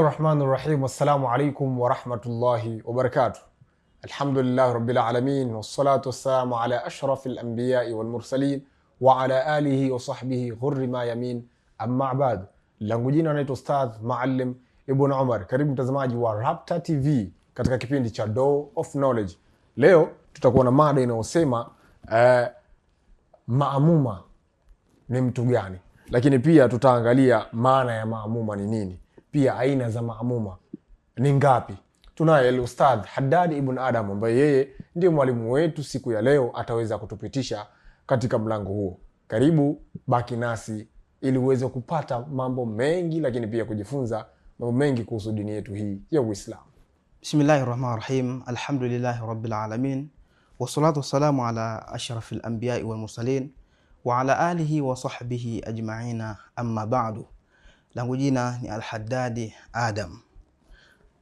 Bismillahirrahmanirrahim. Assalamu alaikum warahmatullahi wabarakatuh. Alhamdulillahi rabbil alamin, wassalatu wassalamu ala ashrafil anbiyai wal mursalin wa ala alihi wa sahbihi ghurri ma yamin, amma ba'd. Langu jina naitwa Ustadh Maalim Ibn Umar. Karibu mtazamaji wa Rapta TV katika kipindi cha Door of Knowledge. Leo tutakuwa na mada inayosema maamuma ni mtu gani, lakini pia tutaangalia maana ya maamuma ni nini, pia aina za maamuma ni ngapi. Tunaye Ustadh Haddad Ibn Adam ambaye yeye ndiye mwalimu wetu siku ya leo, ataweza kutupitisha katika mlango huo. Karibu, baki nasi ili uweze kupata mambo mengi, lakini pia kujifunza mambo mengi kuhusu dini yetu hii ya Uislamu. Bismillahirrahmanirrahim. Alhamdulillahi rabbil alamin. Wassalatu wassalamu ala ashrafil anbiyai wal mursalin wa ala alihi wa sahbihi ajma'ina, amma ba'du. Langu jina ni Al-Haddad Adam.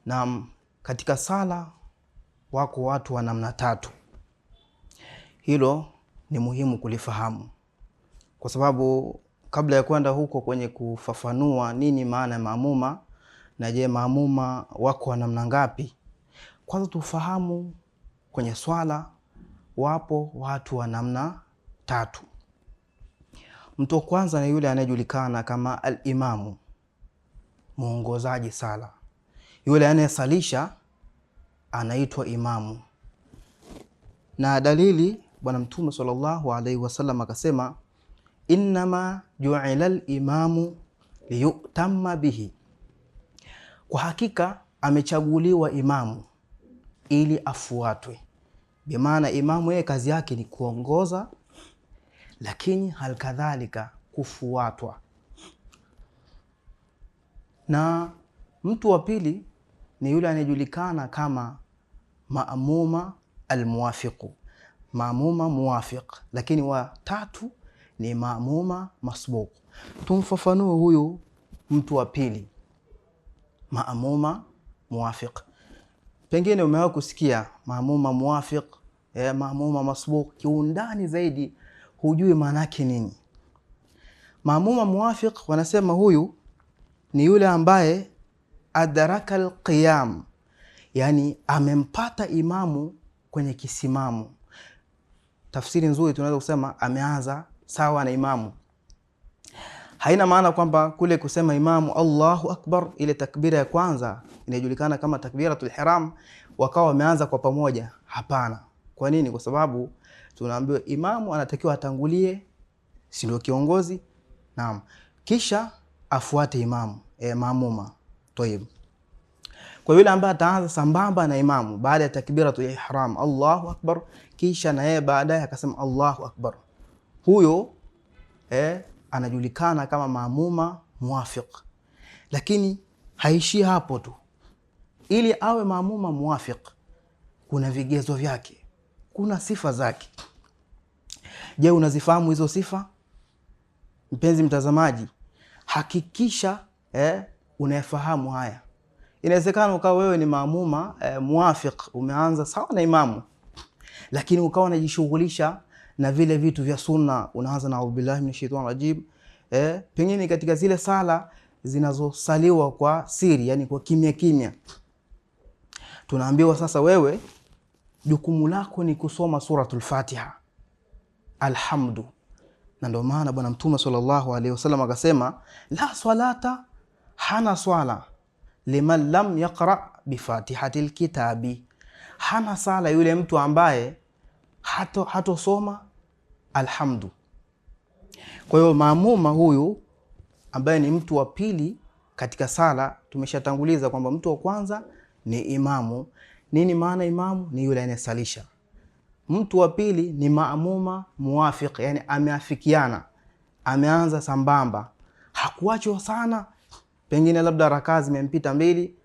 Na katika sala wako watu wa namna tatu. Hilo ni muhimu kulifahamu, kwa sababu kabla ya kwenda huko kwenye kufafanua nini maana ya maamuma na je maamuma wako wa namna ngapi, kwanza tufahamu kwenye swala wapo watu wa namna tatu. Mtu kwanza ni yule anayejulikana kama al-imamu, muongozaji sala. Yule anayesalisha anaitwa imamu. Na dalili, Bwana Mtume sallallahu alaihi wasallam akasema, innama ju'ila al-imamu liyutamma bihi, kwa hakika amechaguliwa imamu ili afuatwe. Bimaana imamu yeye kazi yake ni kuongoza, lakini halikadhalika kufuatwa. Na mtu wa pili ni yule anayejulikana kama maamuma almuwafiqu, maamuma muwafiq, lakini wa tatu ni maamuma masbuq. Tumfafanue huyu mtu wa pili, maamuma muwafiq. Pengine umewahi kusikia maamuma muwafiq, maamuma masbuq, kiundani zaidi hujui maana yake nini. Maamuma muwafiq wanasema huyu ni yule ambaye adaraka alqiyam, yani amempata imamu kwenye kisimamu. Tafsiri nzuri tunaweza kusema ameanza sawa na imamu. Haina maana kwamba kule kusema imamu Allahu akbar, ile takbira ya kwanza inajulikana kama takbiratul ihram, wakawa wameanza kwa pamoja. Hapana. Kwa nini? Kwa sababu tunaambiwa imamu anatakiwa atangulie, si ndio kiongozi? Naam. Kisha afuate imamu, maamuma. Toyib. Kwa yule ambaye ataanza sambamba na imamu baada ya takbiratul ihram Allahu akbar, kisha na yeye baadaye akasema Allahu akbar, huyo anajulikana kama maamuma muwafiq. Lakini haishi hapo tu. Ili awe maamuma muwafiq kuna vigezo vyake, kuna sifa zake. Je, unazifahamu hizo sifa? Mpenzi mtazamaji, hakikisha unafahamu haya. Inawezekana ukawa wewe ni maamuma muwafiq, umeanza sawa na imamu, lakini ukawa unajishughulisha na vile vitu vya sunna, unaanza na aubillahi minashaitanir rajim. Pengine katika zile sala zinazosaliwa kwa siri, yani kwa kimya kimya, tunaambiwa sasa wewe jukumu lako ni kusoma suratul Fatiha, alhamdu. Na ndio maana Bwana Mtume sallallahu alaihi wasallam akasema, la salata, hana swala, liman lam yaqra bi fatihatil kitabi, hana sala yule mtu ambaye hatosoma alhamdu. Kwa hiyo maamuma huyu ambaye ni mtu wa pili katika sala, tumeshatanguliza kwamba mtu wa kwanza ni imamu. Nini maana imamu? Ni yule anayesalisha. Mtu wa pili ni maamuma muwafiq, yani ameafikiana, ameanza sambamba, hakuachwa sana, pengine labda rakaa zimempita mbili.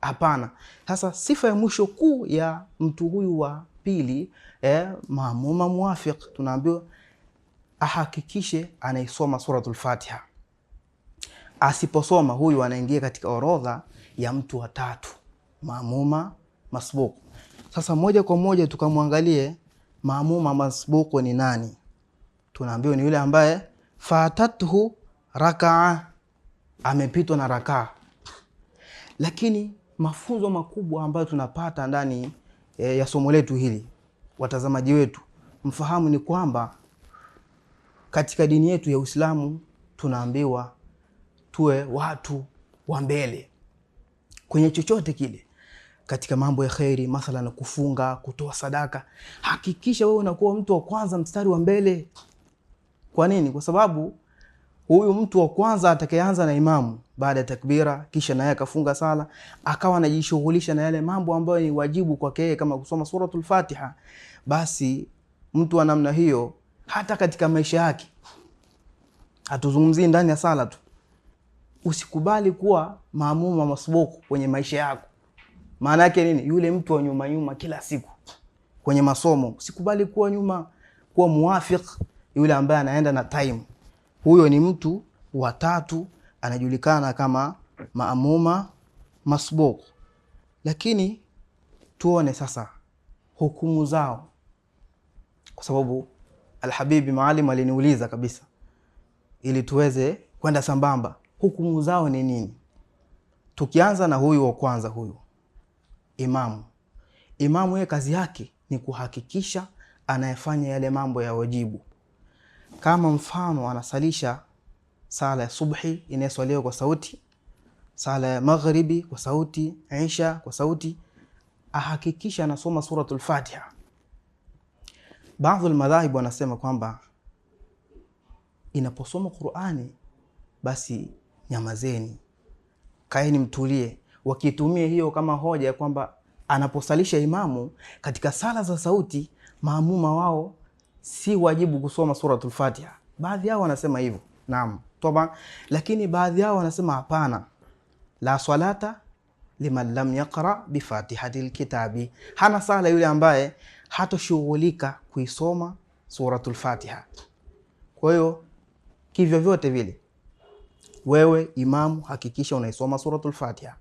Hapana. Sasa sifa ya mwisho kuu ya mtu huyu wa pili, maamuma muwafiq, tunaambiwa ahakikishe anaisoma suratul Fatiha. Asiposoma huyu anaingia katika orodha ya mtu wa tatu, maamuma masbuq. Sasa moja kwa moja tukamwangalie maamuma masbuq ni nani. Tunaambiwa ni yule ambaye fatathu rakaa, amepitwa na rakaa. Lakini mafunzo makubwa ambayo tunapata ndani ya somo letu hili, watazamaji wetu mfahamu, ni kwamba katika dini yetu ya Uislamu tunaambiwa tuwe watu wa mbele kwenye chochote kile, katika mambo ya kheri, mathalan kufunga, kutoa sadaka. Hakikisha wewe unakuwa mtu wa kwanza, mstari wa mbele. Kwa nini? Kwa sababu huyu mtu wa kwanza atakayeanza na imamu baada ya takbira, kisha naye akafunga sala, akawa anajishughulisha na yale mambo ambayo ni wajibu kwake yeye kama kusoma suratul Fatiha, basi mtu wa namna hiyo hata katika maisha yake, hatuzungumzii ndani ya sala tu, usikubali kuwa maamuma masbuku kwenye maisha yako. Maana yake nini? Yule mtu wa nyuma nyuma kila siku kwenye masomo, usikubali kuwa nyuma, kuwa muwafiq, yule ambaye anaenda na time. Huyo ni mtu wa tatu, anajulikana kama maamuma masbuq. Lakini tuone sasa hukumu zao, kwa sababu Alhabibi Maalim aliniuliza kabisa ili tuweze kwenda sambamba, hukumu zao ni nini? Tukianza na huyu wa kwanza, huyu imamu. Imamu yeye kazi yake ni kuhakikisha anayefanya yale mambo ya wajibu. Kama mfano anasalisha sala ya subhi inayoswaliwa kwa sauti, sala ya maghribi kwa sauti, isha kwa sauti, ahakikisha anasoma suratul Fatiha. Baadhi almadhahib wanasema kwamba inaposoma Qur'ani basi nyamazeni, kaeni mtulie, wakitumia hiyo kama hoja ya kwamba anaposalisha imamu katika sala za sauti, maamuma wao si wajibu kusoma suratul Fatiha. Baadhi yao wanasema hivyo, naam toba, lakini baadhi yao wanasema hapana, la salata liman lam yaqra bi fatihatil kitabi, hana sala yule ambaye hatoshughulika kuisoma suratul Fatiha. Kwa hiyo kivyo vyote vile, wewe imamu hakikisha unaisoma suratul Fatiha.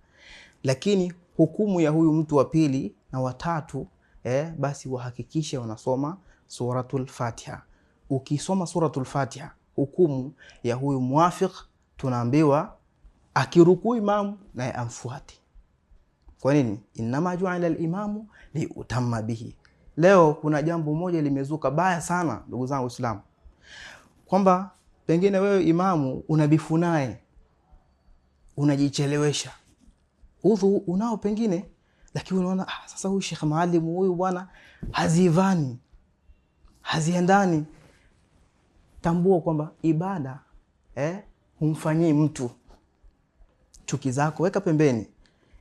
Lakini hukumu ya huyu mtu wa pili na watatu, basi wahakikisha unasoma suratul Fatiha. Ukisoma suratul Fatiha, hukumu ya huyu muwafiq, tunaambiwa akirukuu imamu naye amfuate. Kwa nini? Innama ju'ila al-imamu liutamma bihi. Leo kuna jambo moja limezuka baya sana, ndugu zangu Waislamu, kwamba pengine wewe imamu unabifu naye, unajichelewesha, udhu unao pengine, lakini unaona sasa huyu Sheikh Maalim huyu bwana hazivani, haziendani. Tambua kwamba ibada humfanyii mtu. Chuki zako weka pembeni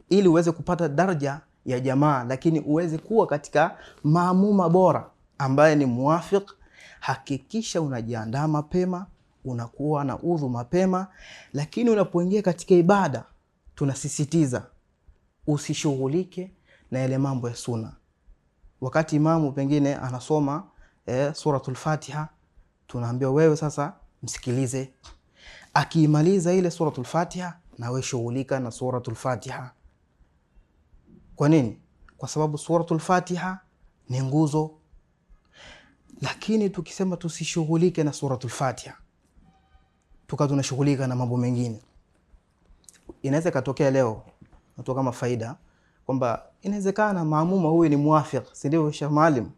ili uweze kupata daraja ya jamaa, lakini uweze kuwa katika maamuma bora ambaye ni muwafiq. Hakikisha unajiandaa mapema, unakuwa na udhu mapema. Lakini unapoingia katika ibada, tunasisitiza usishughulike na yale mambo ya sunna. Wakati imamu pengine anasoma suratul Fatiha, tunaambiwa wewe sasa msikilize. Akiimaliza ile suratul Fatiha, na wewe shughulika na suratul Fatiha. Kwa nini? Kwa sababu suratul Fatiha ni nguzo. Lakini tukisema tusishughulike na suratul Fatiha, tunashughulika na mambo mengine, inaweza katokea leo natoka kama faida kwamba inawezekana maamuma huyu ni muwafiq, si ndio Sheikh Maalim?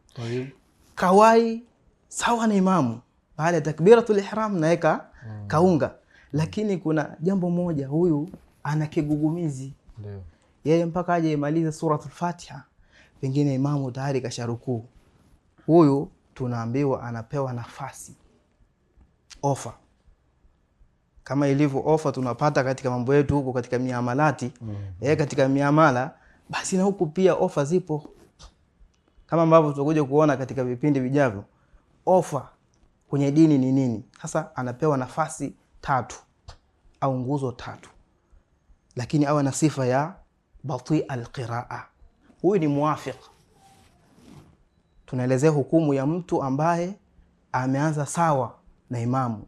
Kawai sawa na imamu, baada ya takbiratul ihram naeka kaunga, lakini kuna jambo moja, huyu ana kigugumizi. Ndio. Yeye mpaka aje imalize suratul Fatiha, pengine imamu tayari kasharukuu. Huyu tunaambiwa anapewa nafasi, ofa. Kama ilivyo ofa tunapata katika mambo yetu huko katika miamalati, katika miamala, basi na huku pia ofa zipo. Kama ambavyo tutakuja kuona katika vipindi vijavyo, ofa kwenye dini ni nini. Sasa anapewa nafasi 3 au nguzo 3, lakini awe na sifa ya bati al-qiraa. Huyu ni muwafiq. Tunaelezea hukumu ya mtu ambaye ameanza sawa na imamu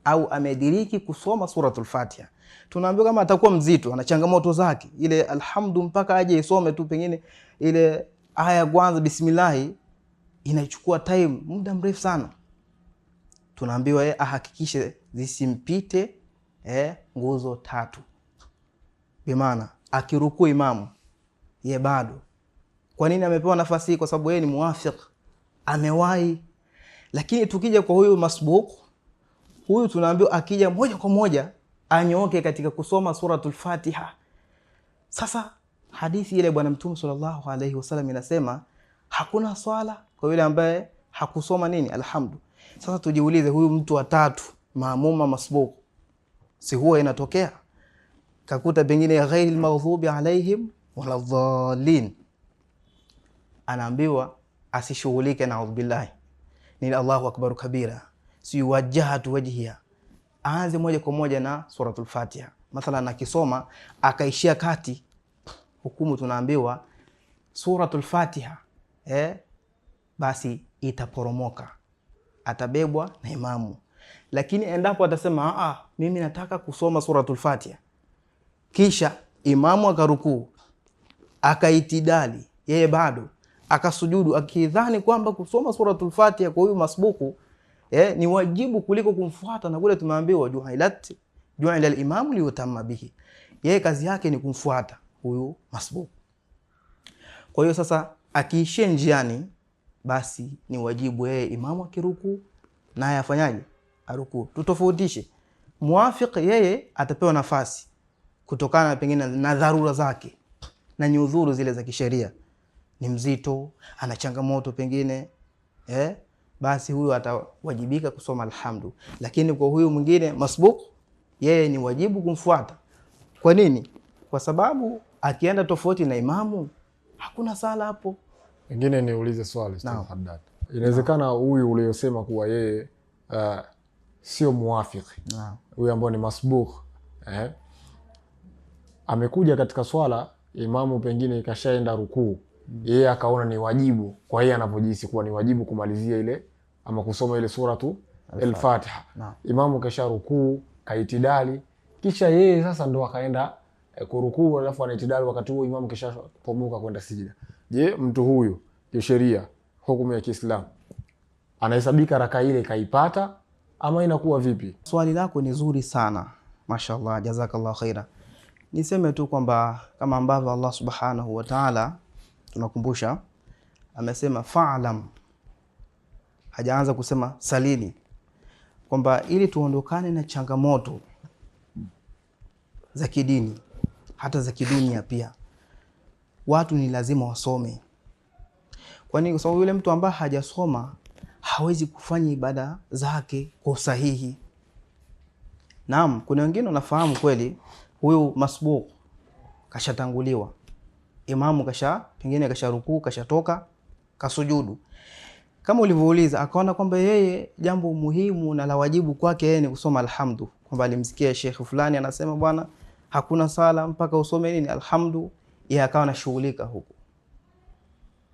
au amediriki kusoma suratul Fatiha. Tunaambiwa kama atakuwa mzito, ana changamoto zake, ile alhamdu mpaka aje isome tu pengine ile aya ya kwanza bismillah inachukua time muda mrefu sana. Tunaambiwa yeye ahakikishe zisimpite nguzo 3. Bimaana akirukuu imamu, ye bado. Kwa nini amepewa nafasi hii? Kwa sababu yeye ni muwafiq, amewahi. Lakini tukija kwa huyu masbuq, huyu tunaambiwa akija moja kwa moja anyooke katika kusoma suratul Fatiha. Sasa hadithi ile bwana Mtume sallallahu alaihi wasallam inasema hakuna swala kwa yule ambaye hakusoma nini? Alhamdu. Sasa tujiulize, huyu mtu wa tatu maamuma masbuq, si huwa inatokea kakuta pengine ghairil maghdubi alaihim wala dhalin, anaambiwa asishughulike na audhu billahi ni Allahu akbar kabira, si wajhatu wajhiya, aanze moja kwa moja na suratul Fatiha. Mathalan akisoma akaishia kati, hukumu tunaambiwa suratul Fatiha basi itaporomoka, atabebwa na imamu. Lakini endapo atasema mimi nataka kusoma suratul Fatiha, kisha imamu akarukuu, akaitidali, yeye bado akasujudu, akidhani kwamba kusoma suratul Fatiha kwa huyu masbuku ni wajibu kuliko kumfuata, na kule tumeambiwa ju'ila al-imamu liyutamma bihi, yeye kazi yake ni kumfuata huyu masbuku. Kwa hiyo sasa akiishia njiani, basi ni wajibu yeye imamu akirukuu naye afanyaje? Arukuu. Tutofautishe, muwafiq yeye atapewa nafasi kutokana pengine na dharura zake na nyudhuru zile za kisheria, ni mzito, ana changamoto pengine basi huyu atawajibika kusoma alhamdu. Lakini kwa huyu mwingine masbuq, yeye ni wajibu kumfuata. Kwa nini? Kwa sababu akienda tofauti na imamu hakuna sala hapo. Pengine niulize swali Ustadh Haddad. Inawezekana huyu uliyosema kuwa yeye sio muwafiki, huyu ambao ni masbuq amekuja katika swala, imamu pengine ikashaenda rukuu, yeye akaona ni wajibu, kwa yeye anapojihisi kuwa ni wajibu kumalizia ile ama kusoma ile suratu al-Fatiha. Imamu kasha rukuu, kaitidali, kisha yeye sasa ndo akaenda kurukuu, alafu anaitidali, wakati huo imamu kisha pomoka kwenda sijida. Je, mtu huyu kisheria, hukumu ya Kiislamu, anahesabika raka ile kaipata ama inakuwa vipi? Swali lako ni zuri sana, mashallah, jazakallahu khaira. Niseme tu kwamba kama ambavyo Allah subhanahu wa ta'ala tunakumbusha, amesema fa'lam, hajaanza kusema salini, kwamba ili tuondokane na changamoto za kidini hata za kidunia pia, watu ni lazima wasome. Kwani kwa sababu yule mtu ambaye hajasoma hawezi kufanya ibada zake kwa usahihi. Naam, kuna wengine wanafahamu kweli huyu masbuq kashatanguliwa, imamu pengine kasha rukuu, kashatoka, kasujudu, kama ulivyouliza, akaona kwamba yeye jambo muhimu na la wajibu kwake yeye ni kusoma alhamdu, kwamba alimsikia shekhi fulani anasema bwana hakuna sala mpaka usome nini? Alhamdu. Yeye akawa anashughulika huko.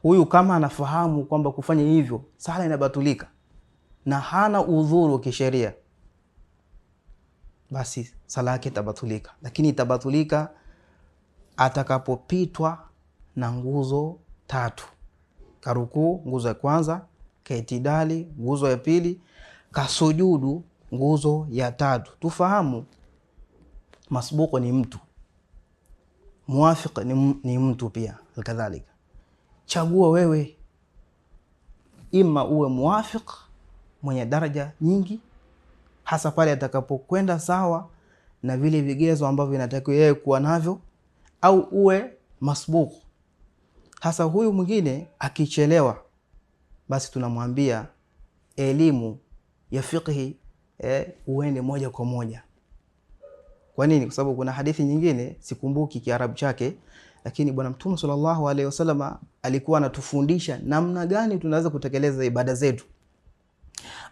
Huyu kama anafahamu kwamba kufanya hivyo sala inabatulika na hana udhuru kisheria, basi sala yake itabatulika. Lakini itabatulika atakapopitwa na nguzo tatu: karukuu, nguzo ya kwanza; kaitidali, nguzo ya pili; kasujudu, nguzo ya tatu. Tufahamu masbuku ni mtu, muwafiq ni mtu pia kadhalika. Chagua wewe, ima uwe muwafiq mwenye daraja nyingi, hasa pale atakapokwenda sawa na vile vigezo ambavyo inatakiwa yeye kuwa navyo, au uwe masbuq. Hasa huyu mwingine akichelewa, basi tunamwambia elimu ya fiqhi uende moja kwa moja. Kwa nini? Kwa sababu kuna hadithi nyingine sikumbuki Kiarabu chake, lakini bwana Mtume sallallahu alaihi wasallam alikuwa anatufundisha namna gani tunaweza kutekeleza ibada zetu.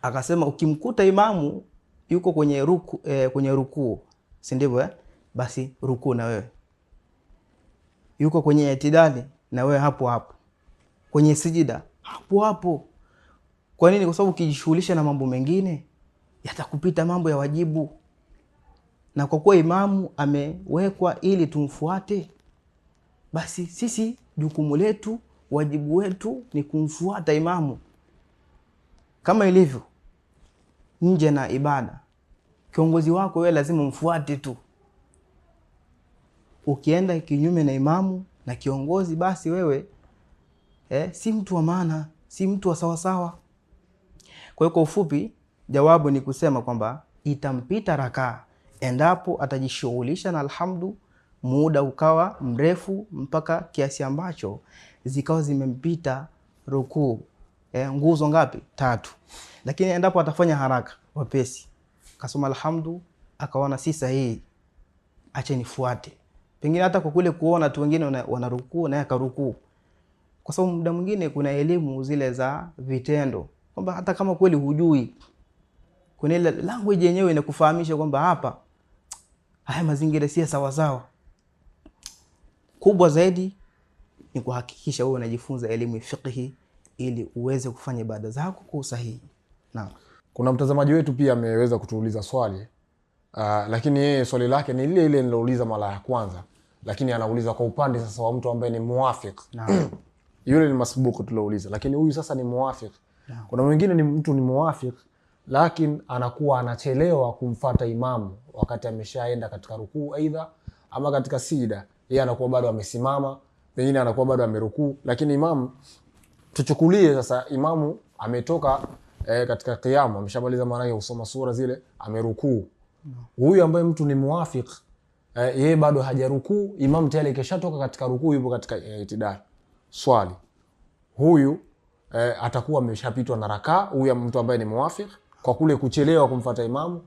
Akasema ukimkuta imamu yuko kwenye rukuu, si ndivyo basi rukuu na wewe. Yuko kwenye itidali, na wewe hapo hapo. Kwenye sijida, hapo hapo. Kwa nini? Kwa sababu ukijishughulisha na mambo mengine yatakupita mambo ya wajibu. Na kwa kuwa imamu amewekwa ili tumfuate, basi sisi jukumu letu, wajibu wetu ni kumfuata imamu. Kama ilivyo nje na ibada, kiongozi wako wewe lazima mfuate tu. Ukienda kinyume na imamu na kiongozi, basi wewe si mtu wa maana, si mtu wa sawasawa. Kwa hiyo kwa ufupi, jawabu ni kusema kwamba itampita rakaa endapo atajishughulisha na alhamdu, muda ukawa mrefu mpaka kiasi ambacho zikawa zimempita rukuu. Nguzo ngapi? 3. Lakini endapo atafanya haraka wapesi, kasoma alhamdu akaona si sahihi, acha nifuate, pengine hata kwa kule kuona tu wengine wanarukuu na yakarukuu, kwa sababu muda mwingine kuna elimu zile za vitendo, kwamba hata kama kweli hujui, kuna ile language yenyewe inakufahamisha kwamba hapa haya mazingira si sawa sawa. Kubwa zaidi ni kuhakikisha wewe unajifunza elimu ya fiqh ili uweze kufanya ibada zako kwa usahihi. Naam. Kuna mtazamaji wetu pia ameweza kutuuliza swali, lakini yeye swali lake ni ile ile nilouliza mara ya kwanza, lakini anauliza kwa upande sasa wa mtu ambaye ni muwafiq. Naam. Yule ni masbuku tulouliza, lakini huyu sasa ni muwafiq. Naam. Kuna mwingine ni mtu ni muwafiq, lakini anakuwa anachelewa kumfuata imamu wakati ameshaenda katika rukuu aidha ama katika sijida. Yeye anakuwa bado amesimama, pengine anakuwa bado amerukuu, lakini imamu, tuchukulie sasa imamu ametoka katika qiyamu, ameshamaliza maana ya kusoma sura zile, amerukuu. Huyu ambaye mtu ni muwafiq, yeye bado hajarukuu, imamu tayari keshatoka katika rukuu, yupo katika itidal. Swali, huyu atakuwa ameshapitwa na rakaa, huyu mtu ambaye ni muwafiq, kwa kule kuchelewa kumfuata imamu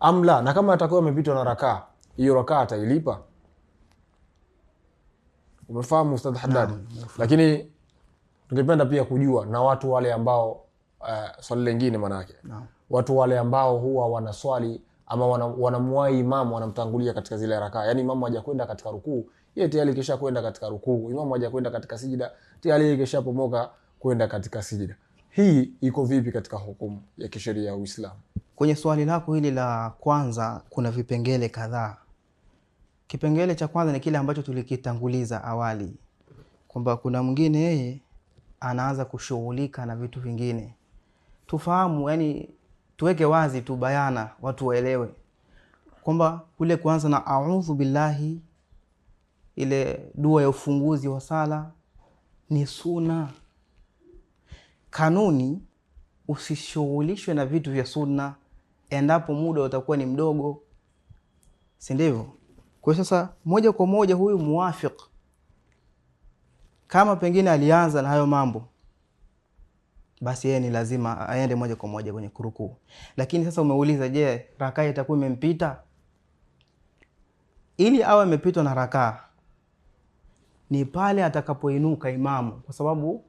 amla? Na kama atakuwa amepitwa na rakaa, hiyo rakaa atailipa? Umefahamu Ustadh Haddad? Lakini tungependa pia kujua na watu wale ambao swali lingine manake. Watu wale ambao huwa wanaswali ama wanamwahi imamu, wanamtangulia katika zile rakaa. Yaani imamu hajakwenda katika rukuu, yeye tayari kisha kwenda katika rukuu. Imamu hajakwenda katika sijida, tayari yeye kisha pomoka kwenda katika sijida. Hii iko vipi katika hukumu ya kisheria ya Uislamu? Kwenye swali lako hili la kwanza kuna vipengele kadhaa. Kipengele cha kwanza ni kile ambacho tulikitanguliza awali, kwamba kuna mwingine yeye anaanza kushughulika na vitu vingine. Tufahamu, yani tuweke wazi tu bayana, watu waelewe kwamba kule kuanza na a'udhu billahi, ile dua ya ufunguzi wa sala, ni sunna. Kanuni, usishughulishwe na vitu vya sunna endapo muda utakuwa ni mdogo, si ndivyo? Kwa sasa moja kwa moja huyu muwafiq, kama pengine alianza na hayo mambo, basi yeye ni lazima aende moja kwa moja kwenye kurukuu. Lakini sasa umeuliza, je, rakaa itakuwa imempita? Ili awe amepitwa na rakaa ni pale atakapoinuka imamu, kwa sababu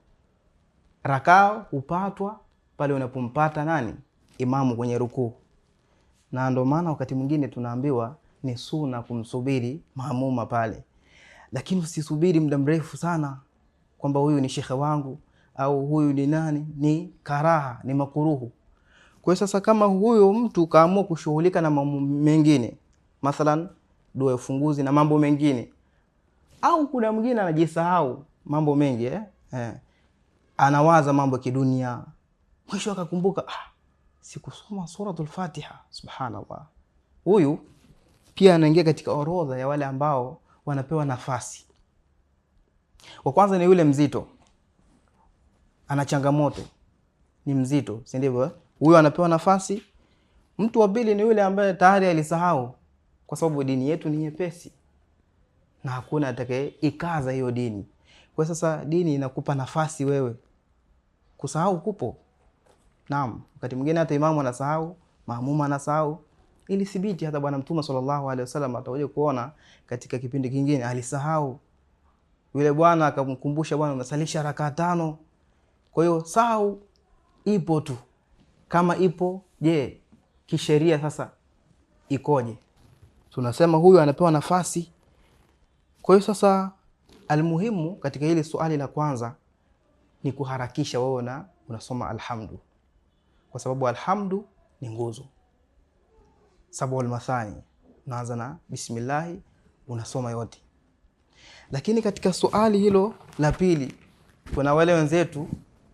rakaa hupatwa pale unapompata nani? Imamu kwenye rukuu. Na ndio maana wakati mwingine tunaambiwa ni sunna kumsubiri maamuma pale, lakini usisubiri muda mrefu sana, kwamba huyu ni shekhe wangu au huyu ni nani. Ni karaha, ni makuruhu. Kwa sasa kama huyo mtu kaamua kushughulika na mambo mengine, mathalan dua ya ufunguzi na mambo mengine, au kuna mwingine anajisahau mambo mengi anawaza mambo ya kidunia, mwisho akakumbuka sikusoma suratul Fatiha, subhanallah, huyu pia anaingia katika orodha ya wale ambao wanapewa nafasi. Wa kwanza ni yule mzito, ana changamoto, ni mzito, si ndivyo? Huyo anapewa nafasi. Mtu wa pili ni yule ambaye tayari alisahau, kwa sababu dini yetu ni nyepesi na hakuna atakaye ikaza hiyo dini. Kwa sasa dini inakupa nafasi wewe, kusahau kupo. Naam, wakati mwingine hata imamu anasahau, maamuma anasahau. Ili thibiti hata Bwana Mtume sallallahu alaihi wasallam atakuja kuona katika kipindi kingine alisahau. Yule bwana akamkumbusha, bwana unasalisha rakaa 5. Kwa hiyo sahau ipo tu. Kama ipo, je, kisheria sasa ikoje? Tunasema huyu anapewa nafasi. Kwa hiyo sasa almuhimu katika hili swali la kwanza ni kuharakisha wewe na unasoma alhamdu, kwa sababu alhamdu ni nguzo. Sab'ul mathani, unaanza na bismillah, unasoma yote. Lakini katika swali hilo la pili, kuna wale wenzetu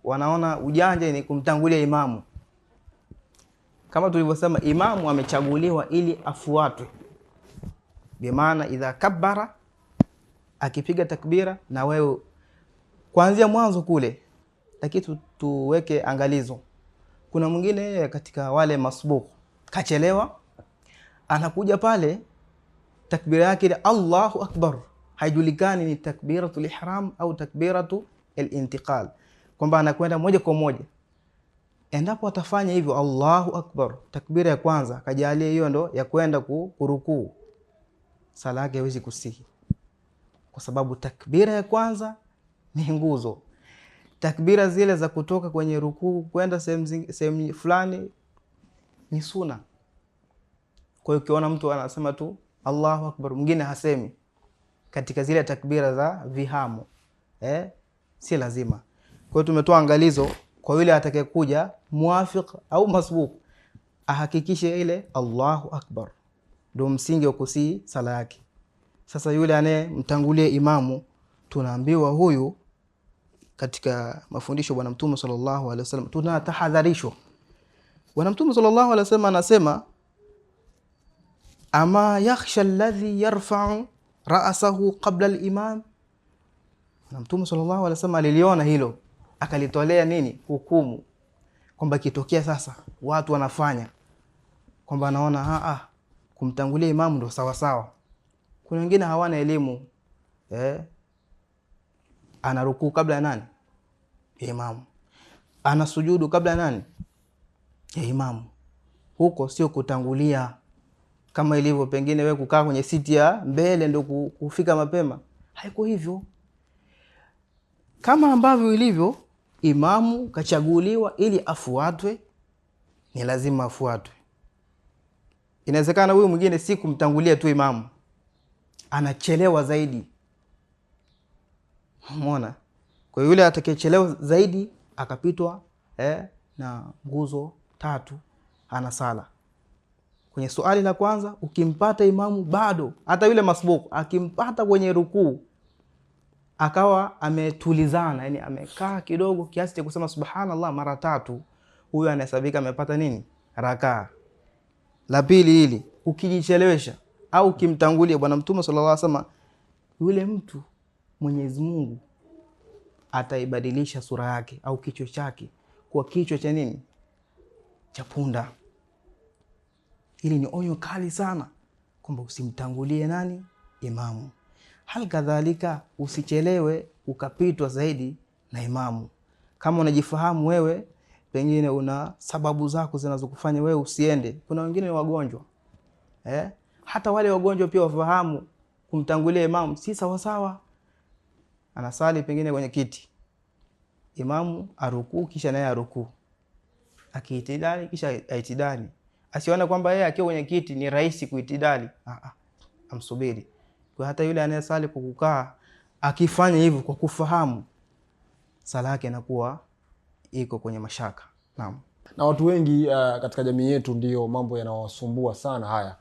wanaona ujanja ni kumtangulia imamu. Kama tulivyosema, imamu amechaguliwa ili afuatwe, bi maana idha kabbara akipiga takbira na wewe kuanzia mwanzo kule. Lakini tuweke angalizo, kuna mwingine katika wale masbuq kachelewa, anakuja pale takbira yake Allahu akbar, haijulikani ni takbiratul ihram au takbiratul intiqal, kwamba anakwenda moja kwa moja. Endapo atafanya hivyo Allahu akbar takbira ya kwanza, kajalia hiyo ndo ya kwenda kurukuu, sala yake haiwezi kusihi, kwa sababu takbira ya kwanza ni nguzo. Takbira zile za kutoka kwenye rukuu kwenda sehemu fulani ni sunna. Kwa hiyo ukiona mtu anasema tu Allahu akbar, mwingine hasemi katika zile takbira za vihamu, si lazima. Kwa hiyo tumetoa angalizo kwa yule atakayekuja muwafiq au masbuq, ahakikishe ile Allahu akbar ndio msingi wa kusii sala yake. Sasa yule anayemtangulia imamu, tunaambiwa huyu katika mafundisho Bwana Mtume sallallahu alaihi wasallam tunatahadharishwa. Bwana Mtume sallallahu alaihi wasallam anasema, ama yakhsha alladhi yarfa'u ra'sahu qabla al-imam. Bwana Mtume sallallahu alaihi wasallam aliliona hilo, akalitolea nini? Hukumu, kwamba kitokea sasa watu wanafanya kwamba anaona kumtangulia imamu ndo sawa sawa. Kuna wengine hawana elimu, ana rukuu kabla ya nani? Ya imamu. Ana sujudu kabla ya nani? Ya imamu. Huko sio kutangulia kama ilivyo pengine wewe kukaa kwenye siti ya mbele ndio kufika mapema. Haiko hivyo. Kama ambavyo ilivyo imamu kachaguliwa ili afuatwe, ni lazima afuatwe. Inawezekana huyu mwingine si kumtangulia tu imamu, anachelewa zaidi. Umeona? Kwa yule atakayechelewa zaidi akapitwa na nguzo 3, ana sala. Kwenye swali la kwanza, ukimpata imamu bado, hata yule masbuq akimpata kwenye rukuu akawa ametulizana, yani amekaa kidogo kiasi cha kusema subhanallah mara 3, huyo anahesabika amepata nini? Rakaa. La pili hili, ukijichelewesha au ukimtangulia, Bwana Mtume sallallahu alaihi wasallam, yule mtu Mwenyezi Mungu ataibadilisha sura yake au kichwa chake kwa kichwa cha nini? Cha punda. Hili ni onyo kali sana, kwamba usimtangulie nani? Imamu. Hal kadhalika usichelewe ukapitwa zaidi na imamu. Kama unajifahamu wewe, pengine una sababu zako zinazokufanya wewe usiende. Kuna wengine ni wagonjwa. Hata wale wagonjwa pia wafahamu kumtangulia imamu si sawa sawa. Anasali pengine kwenye kiti, imamu arukuu kisha naye arukuu, akiitidali kisha aitidali. Asione kwamba yeye akiwa kwenye kiti ni rahisi kuitidali. Amsubiri. Kwa hata yule anayesali kwa kukaa akifanya hivyo kwa kufahamu, sala yake inakuwa iko kwenye mashaka. Naam. Na watu wengi katika jamii yetu ndio mambo yanawasumbua sana haya.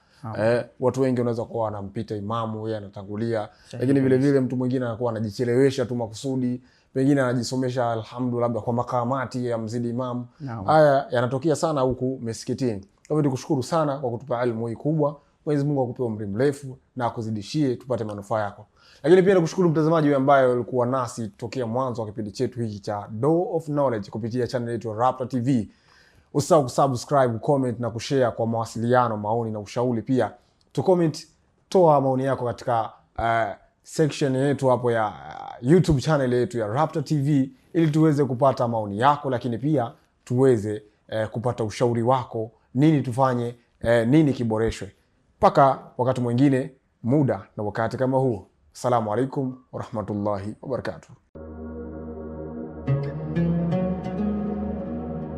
Watu wengi wanaweza kuwa wanampita imamu, yeye anatangulia, lakini vile vile mtu mwingine anakuwa anajichelewesha tu makusudi, pengine anajisomesha alhamdulillah labda kwa makamati ya mzidi imamu. Haya yanatokea sana huku misikitini. Kwa hivyo tukushukuru sana kwa kutupa elimu hii kubwa. Mwenyezi Mungu akupe umri mrefu na akuzidishie tupate manufaa yako. Lakini pia nakushukuru mtazamaji wewe ambaye ulikuwa nasi tokea mwanzo wa kipindi chetu hiki cha Door of Knowledge kupitia channel yetu Rapta TV. Usisahau kusubscribe, comment na kushare kwa mawasiliano, maoni na ushauri. Pia to comment, toa maoni yako katika section yetu hapo ya YouTube channel yetu ya Rapta TV ili tuweze kupata maoni yako, lakini pia tuweze kupata ushauri wako, nini tufanye, nini kiboreshwe. Paka wakati mwingine, muda na wakati kama huo. Assalamu alaikum warahmatullahi wabarakatuh.